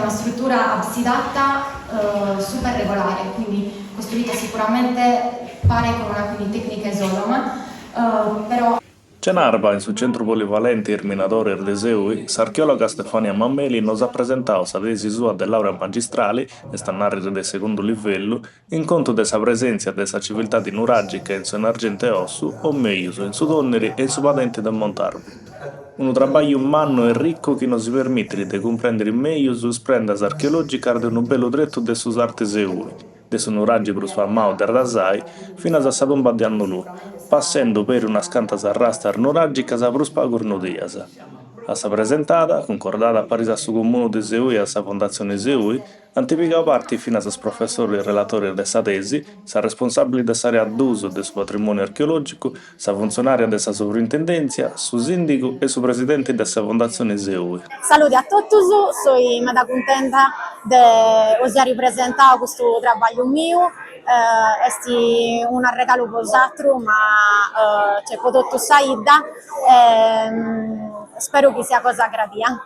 una struttura absidatta super regolare, quindi costruita sicuramente pare con una quindi, tecnica isoloma, però Cenarba, in su centru polivalente ir minadorer de Seui, s'archeologa Stefania Mammeli nos ha presentau sa tesi sua de laurea magistrali, e sta narrere de segundu livellu, in conto de sa presenza de sa civiltà nuragica in su Argente Ossu, o meius, in su Donneri e in su Padente de Montarvu. Unu trabalhu mannu e riccu chi nos permette de comprendere meius sprendas archeologicas de unu bellu trettu de sus artes Seui, de su nuraggi prus famau de Rasai, finas a sa tomba de Annulù, passendo per unas cantas arrastas nuràgicas prus pagus nu dias. A sa presentada, concordada a Parisi a su Comunu de Seui e a sa Fondazione Seui, ant pigau parti finas is professores e relatori de sa tesi, sa responsabile de s'area d'uso de su patrimoniu archeologicu, sa funzionaria de sa sovrintendenzia, su sindicu e su presidente de sa Fondazione Seui. Saluti a tutti, sono meda contenta de osare ripresentare questo lavoro mio. È un regalo per altro, ma c'è prodotto saida. Spero che sia cosa gradia.